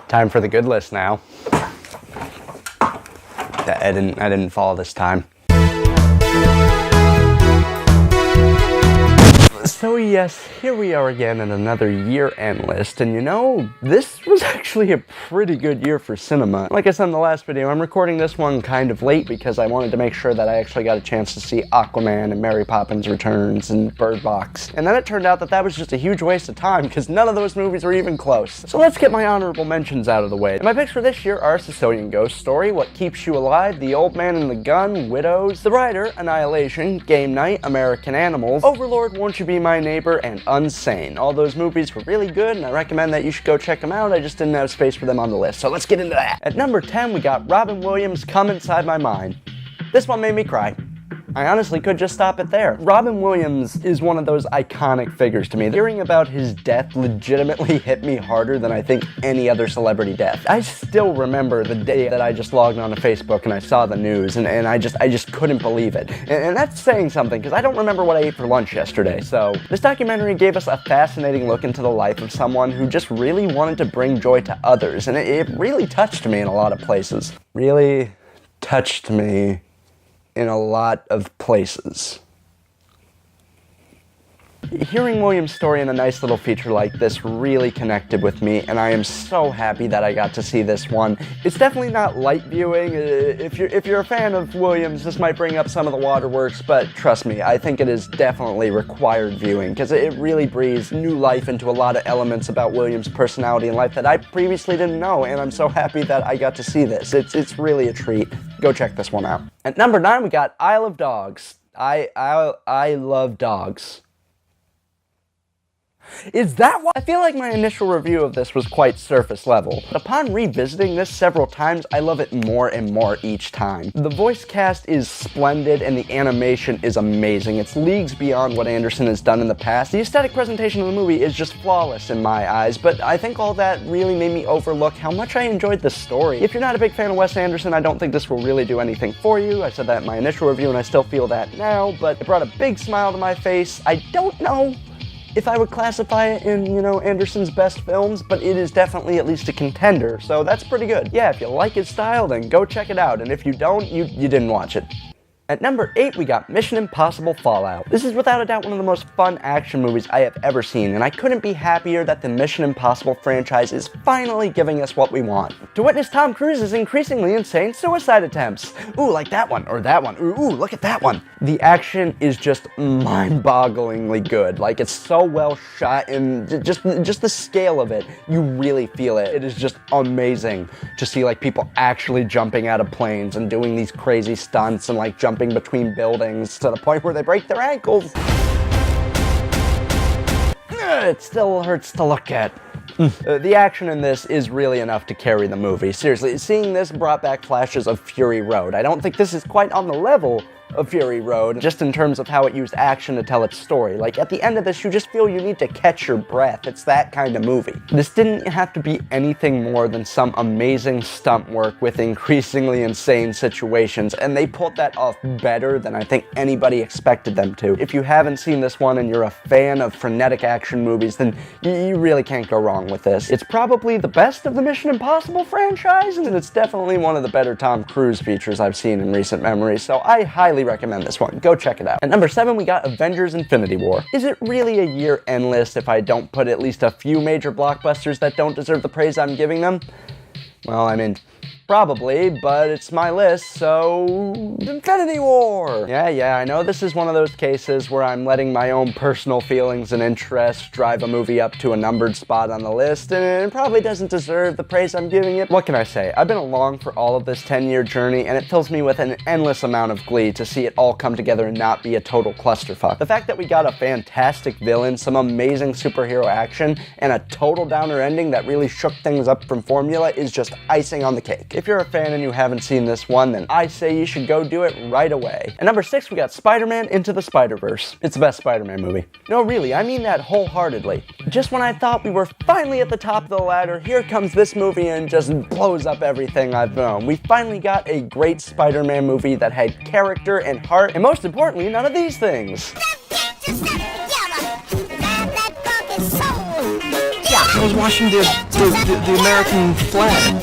Time for the good list now. I didn't fall this time. So yes, here we are again in another year-end list, and you know, this was actually a pretty good year for cinema. Like I said in the last video, I'm recording this one kind of late because I wanted to make sure that I actually got a chance to see Aquaman and Mary Poppins Returns and Bird Box. And then it turned out that that was just a huge waste of time because none of those movies were even close. So let's get my honorable mentions out of the way. And my picks for this year are Sicilian Ghost Story, What Keeps You Alive, The Old Man and the Gun, Widows, The Rider, Annihilation, Game Night, American Animals, Overlord, Won't You Be My Neighbor, and Unsane. All those movies were really good, and I recommend that you should go check them out. I just didn't have space for them on the list, so let's get into that. At number 10, we got Robin Williams' Come Inside My Mind. This one made me cry. I honestly could just stop it there. Robin Williams is one of those iconic figures to me. Hearing about his death legitimately hit me harder than I think any other celebrity death. I still remember the day that I just logged onto Facebook and I saw the news, and I just couldn't believe it. And that's saying something, because I don't remember what I ate for lunch yesterday. So this documentary gave us a fascinating look into the life of someone who just really wanted to bring joy to others, and it really touched me in a lot of places. Really touched me in a lot of places. Hearing William's story in a nice little feature like this really connected with me, and I am so happy that I got to see this one. It's definitely not light viewing. If you're a fan of Williams, this might bring up some of the waterworks, but trust me, I think it is definitely required viewing, because it really breathes new life into a lot of elements about Williams' personality and life that I previously didn't know, and I'm so happy that I got to see this. It's really a treat. Go check this one out. At number 9, we got Isle of Dogs. I love dogs. Is that why? I feel like my initial review of this was quite surface level, but upon revisiting this several times, I love it more and more each time. The voice cast is splendid and the animation is amazing. It's leagues beyond what Anderson has done in the past. The aesthetic presentation of the movie is just flawless in my eyes, but I think all that really made me overlook how much I enjoyed the story. If you're not a big fan of Wes Anderson, I don't think this will really do anything for you. I said that in my initial review and I still feel that now, but it brought a big smile to my face. I don't know if I would classify it in, Anderson's best films, but it is definitely at least a contender, so that's pretty good. Yeah, if you like his style, then go check it out, and if you don't, you didn't watch it. At number 8, we got Mission Impossible Fallout. This is without a doubt one of the most fun action movies I have ever seen, and I couldn't be happier that the Mission Impossible franchise is finally giving us what we want. To witness Tom Cruise's increasingly insane suicide attempts. Ooh, like that one, or that one. Ooh, look at that one. The action is just mind-bogglingly good. Like, it's so well shot, and just the scale of it, you really feel it. It is just amazing to see, like, people actually jumping out of planes and doing these crazy stunts and, like, jumping between buildings to the point where they break their ankles. It still hurts to look at. The action in this is really enough to carry the movie. Seriously, seeing this brought back flashes of Fury Road. I don't think this is quite on the level of Fury Road, just in terms of how it used action to tell its story. Like, at the end of this, you just feel you need to catch your breath. It's that kind of movie. This didn't have to be anything more than some amazing stunt work with increasingly insane situations, and they pulled that off better than I think anybody expected them to. If you haven't seen this one and you're a fan of frenetic action movies, then you really can't go wrong with this. It's probably the best of the Mission Impossible franchise, and it's definitely one of the better Tom Cruise features I've seen in recent memory, so I highly recommend this one. Go check it out. At number 7, we got Avengers Infinity War. Is it really a year-end list if I don't put at least a few major blockbusters that don't deserve the praise I'm giving them? Well, I mean, probably, but it's my list, so Infinity War! Yeah, I know this is one of those cases where I'm letting my own personal feelings and interests drive a movie up to a numbered spot on the list, and it probably doesn't deserve the praise I'm giving it. What can I say? I've been along for all of this 10-year journey, and it fills me with an endless amount of glee to see it all come together and not be a total clusterfuck. The fact that we got a fantastic villain, some amazing superhero action, and a total downer ending that really shook things up from formula is just icing on the cake. If you're a fan and you haven't seen this one, then I say you should go do it right away. At number 6, we got Spider-Man Into the Spider-Verse. It's the best Spider-Man movie. No, really, I mean that wholeheartedly. Just when I thought we were finally at the top of the ladder, here comes this movie and just blows up everything I've known. We finally got a great Spider-Man movie that had character and heart, and most importantly, none of these things. was washing the American flag.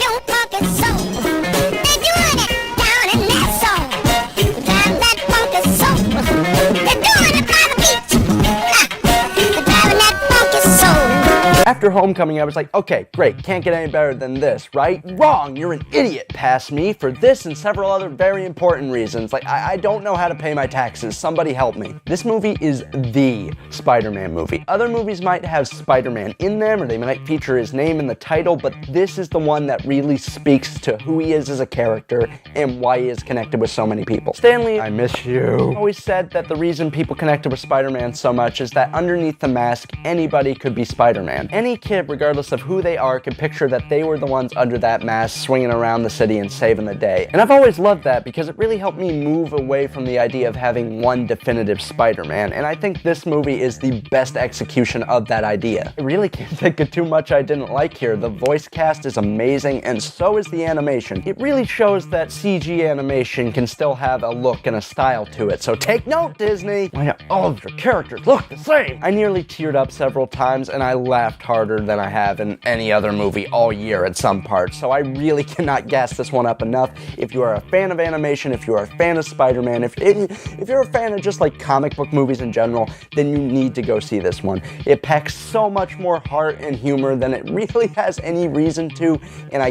After Homecoming, I was like, okay, great, can't get any better than this, right? Wrong, you're an idiot past me for this and several other very important reasons. Like, I don't know how to pay my taxes, somebody help me. This movie is the Spider-Man movie. Other movies might have Spider-Man in them, or they might feature his name in the title, but this is the one that really speaks to who he is as a character and why he is connected with so many people. Stanley, I miss you, always said that the reason people connected with Spider-Man so much is that underneath the mask, anybody could be Spider-Man. Any kid, regardless of who they are, can picture that they were the ones under that mask swinging around the city and saving the day. And I've always loved that because it really helped me move away from the idea of having one definitive Spider-Man, and I think this movie is the best execution of that idea. I really can't think of too much I didn't like here. The voice cast is amazing, and so is the animation. It really shows that CG animation can still have a look and a style to it, so take note, Disney! Why all of your characters look the same? I nearly teared up several times, and I laughed harder than I have in any other movie all year at some parts, so I really cannot gas this one up enough. If you are a fan of animation, if you are a fan of Spider-Man, if you're a fan of just like comic book movies in general, then you need to go see this one. It packs so much more heart and humor than it really has any reason to, and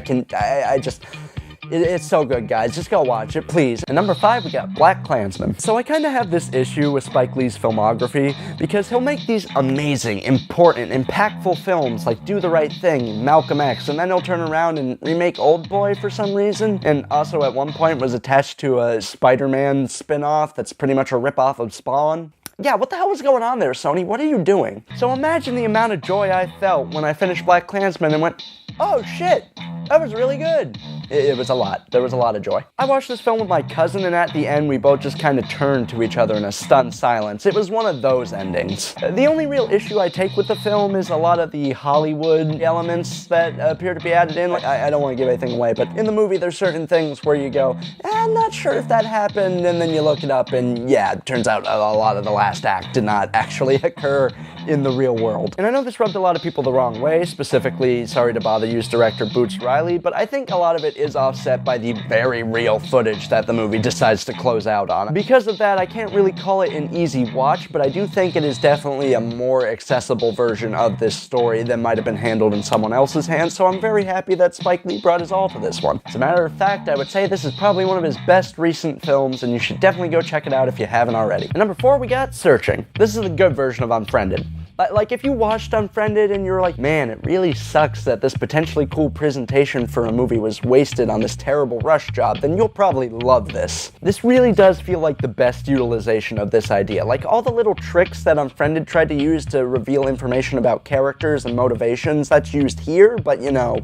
it's so good, guys. Just go watch it, please. And number 5, we got Blackkklansman. So I kind of have this issue with Spike Lee's filmography because he'll make these amazing, important, impactful films like Do the Right Thing, Malcolm X, and then he'll turn around and remake Oldboy for some reason, and also at one point was attached to a Spider-Man spin-off that's pretty much a rip-off of Spawn. Yeah, what the hell was going on there, Sony? What are you doing? So imagine the amount of joy I felt when I finished Blackkklansman and went, oh shit, that was really good. It was a lot. There was a lot of joy. I watched this film with my cousin, and at the end, we both just kind of turned to each other in a stunned silence. It was one of those endings. The only real issue I take with the film is a lot of the Hollywood elements that appear to be added in. Like, I don't want to give anything away, but in the movie, there's certain things where you go, I'm not sure if that happened, and then you look it up, and yeah, it turns out a lot of the last act did not actually occur in the real world. And I know this rubbed a lot of people the wrong way, specifically Sorry to Bother You's director Boots Riley, but I think a lot of it is offset by the very real footage that the movie decides to close out on. Because of that, I can't really call it an easy watch, but I do think it is definitely a more accessible version of this story than might have been handled in someone else's hands, so I'm very happy that Spike Lee brought his all to this one. As a matter of fact, I would say this is probably one of his best recent films, and you should definitely go check it out if you haven't already. And number 4, we got Searching. This is the good version of Unfriended. Like, if you watched Unfriended and you're like, man, it really sucks that this potentially cool presentation for a movie was wasted on this terrible rush job, then you'll probably love this. This really does feel like the best utilization of this idea. Like, all the little tricks that Unfriended tried to use to reveal information about characters and motivations, that's used here, but, you know,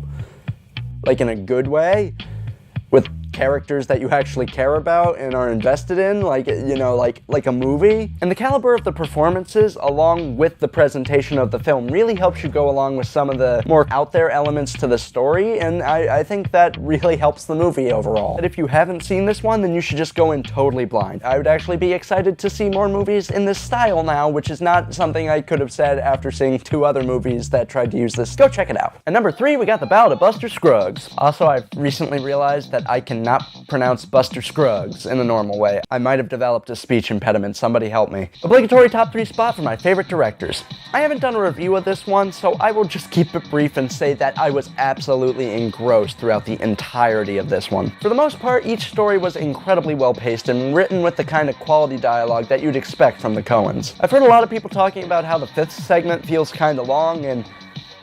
like in a good way, with characters that you actually care about and are invested in, like, you know, like a movie. And the caliber of the performances, along with the presentation of the film, really helps you go along with some of the more out there elements to the story, and I think that really helps the movie overall. But if you haven't seen this one, then you should just go in totally blind. I would actually be excited to see more movies in this style now, which is not something I could have said after seeing 2 other movies that tried to use this. Go check it out. And number 3, we got The Ballad of Buster Scruggs. Also, I've recently realized that I cannot pronounce Buster Scruggs in a normal way. I might have developed a speech impediment, somebody help me. Obligatory top 3 spot for my favorite directors. I haven't done a review of this one, so I will just keep it brief and say that I was absolutely engrossed throughout the entirety of this one. For the most part, each story was incredibly well paced and written with the kind of quality dialogue that you'd expect from the Coens. I've heard a lot of people talking about how the 5th segment feels kind of long, and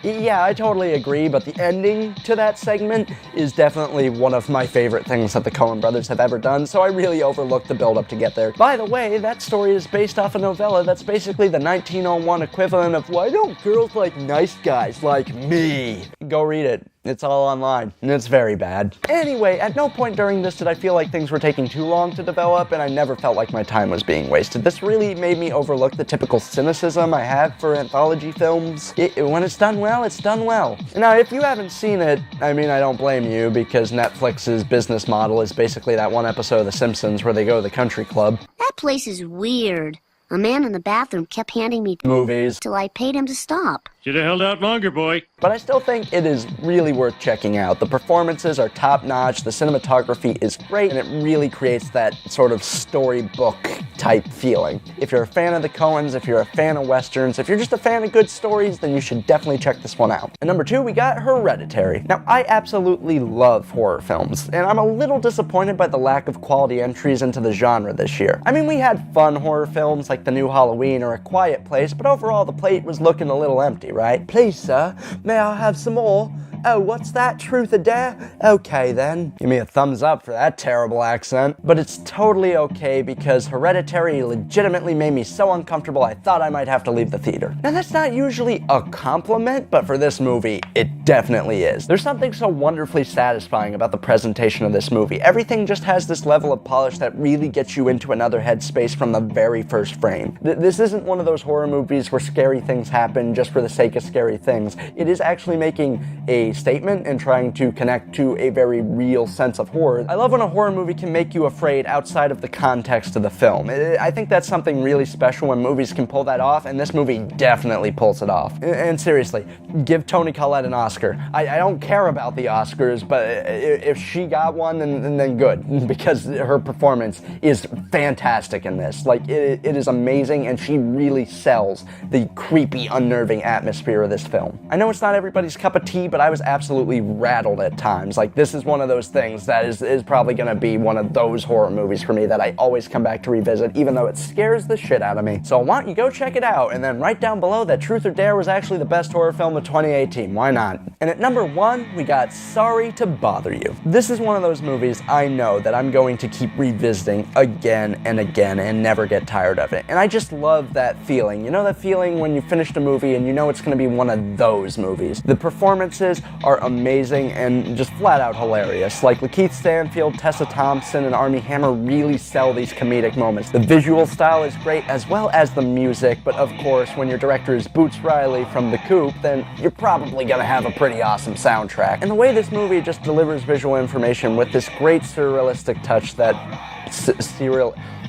yeah, I totally agree, but the ending to that segment is definitely one of my favorite things that the Coen brothers have ever done, so I really overlooked the build-up to get there. By the way, that story is based off a novella that's basically the 1901 equivalent of Why Don't Girls Like Nice Guys Like Me? Go read it. It's all online, and it's very bad. Anyway, at no point during this did I feel like things were taking too long to develop, and I never felt like my time was being wasted. This really made me overlook the typical cynicism I have for anthology films. When it's done well, it's done well. Now, if you haven't seen it, I mean, I don't blame you, because Netflix's business model is basically that one episode of The Simpsons where they go to the country club. That place is weird. A man in the bathroom kept handing me movies till I paid him to stop. Should have held out longer, boy. But I still think it is really worth checking out. The performances are top-notch, the cinematography is great, and it really creates that sort of storybook type feeling. If you're a fan of the Coens, if you're a fan of Westerns, if you're just a fan of good stories, then you should definitely check this one out. And number 2, we got Hereditary. Now, I absolutely love horror films, and I'm a little disappointed by the lack of quality entries into the genre this year. I mean, we had fun horror films like The New Halloween or A Quiet Place, but overall the plate was looking a little empty, right? Please, sir, may I have some more? Oh, what's that? Truth or dare? Okay then. Give me a thumbs up for that terrible accent. But it's totally okay because Hereditary legitimately made me so uncomfortable I thought I might have to leave the theater. Now that's not usually a compliment, but for this movie, it definitely is. There's something so wonderfully satisfying about the presentation of this movie. Everything just has this level of polish that really gets you into another headspace from the very first frame. This isn't one of those horror movies where scary things happen just for the sake of scary things. It is actually making a statement and trying to connect to a very real sense of horror. I love when a horror movie can make you afraid outside of the context of the film. I think that's something really special when movies can pull that off, and this movie definitely pulls it off. And seriously, give Toni Collette an Oscar. I don't care about the Oscars, but if she got one, then good, because her performance is fantastic in this. Like, it is amazing, and she really sells the creepy, unnerving atmosphere of this film. I know it's not everybody's cup of tea, but I was absolutely rattled at times. Like, this is one of those things that is probably gonna be one of those horror movies for me that I always come back to revisit, even though it scares the shit out of me. So why don't you go check it out, and then write down below that Truth or Dare was actually the best horror film of 2018. Why not? And at number 1, we got Sorry to Bother You. This is one of those movies I know that I'm going to keep revisiting again and again and never get tired of it. And I just love that feeling. You know that feeling when you finished a movie and you know it's gonna be one of those movies. The performances are amazing and just flat out hilarious. Like Lakeith Stanfield, Tessa Thompson, and Armie Hammer really sell these comedic moments. The visual style is great as well as the music, but of course when your director is Boots Riley from The Coop, then you're probably gonna have a pretty awesome soundtrack. And the way this movie just delivers visual information with this great surrealistic touch that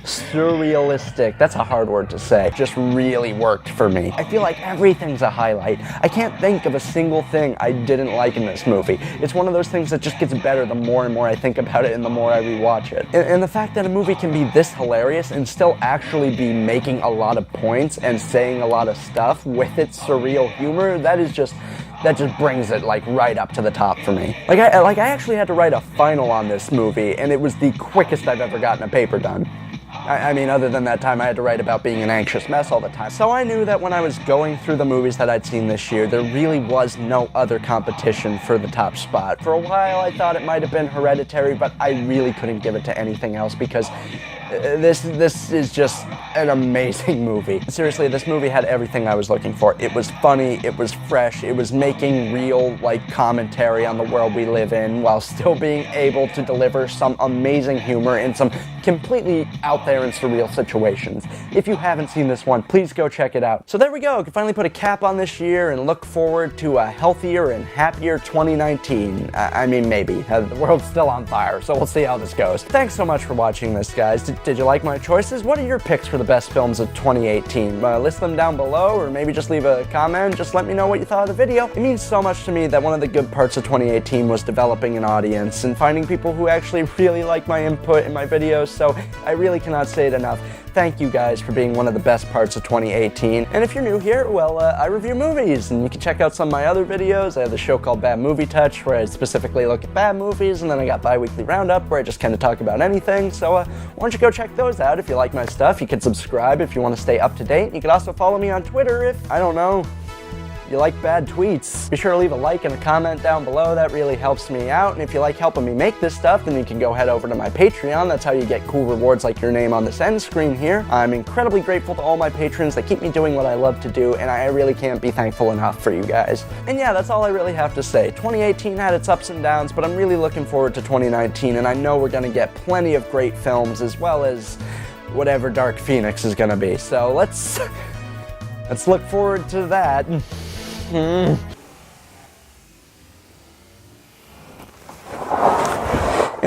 surrealistic, that's a hard word to say, just really worked for me. I feel like everything's a highlight. I can't think of a single thing I didn't like in this movie. It's one of those things that just gets better the more and more I think about it and the more I rewatch it. And the fact that a movie can be this hilarious and still actually be making a lot of points and saying a lot of stuff with its surreal humor, that just brings it like right up to the top for me. Like I actually had to write a final on this movie, and it was the quickest I've ever gotten a paper done. I mean, other than that time I had to write about being an anxious mess all the time. So I knew that when I was going through the movies that I'd seen this year, there really was no other competition for the top spot. For a while I thought it might have been Hereditary, but I really couldn't give it to anything else because this is just an amazing movie. Seriously, this movie had everything I was looking for. It was funny, it was fresh, it was making real, like, commentary on the world we live in while still being able to deliver some amazing humor in some completely out there and surreal situations. If you haven't seen this one, please go check it out. So there we go, I can finally put a cap on this year and look forward to a healthier and happier 2019. I mean, maybe. The world's still on fire, so we'll see how this goes. Thanks so much for watching this, guys. Did you like my choices? What are your picks for the best films of 2018? List them down below, or maybe just leave a comment. Just let me know what you thought of the video. It means so much to me that one of the good parts of 2018 was developing an audience and finding people who actually really like my input in my videos, so I really cannot say it enough. Thank you guys for being one of the best parts of 2018. And if you're new here, well, I review movies, and you can check out some of my other videos. I have the show called Bad Movie Touch, where I specifically look at bad movies, and then I got Bi-Weekly Roundup, where I just kind of talk about anything. So why don't you go check those out if you like my stuff. You can subscribe if you want to stay up to date. You can also follow me on Twitter if, I don't know, you like bad tweets. Be sure to leave a like and a comment down below. That really helps me out. And if you like helping me make this stuff, then you can go head over to my Patreon. That's how you get cool rewards like your name on this end screen here. I'm incredibly grateful to all my patrons that keep me doing what I love to do, and I really can't be thankful enough for you guys. And yeah, that's all I really have to say. 2018 had its ups and downs, but I'm really looking forward to 2019, and I know we're gonna get plenty of great films as well as whatever Dark Phoenix is gonna be. So let's look forward to that. And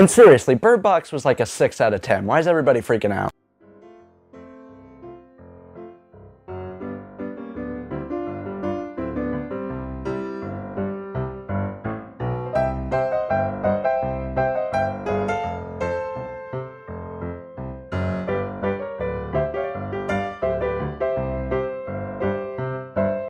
seriously, Bird Box was like a 6 out of 10. Why is everybody freaking out?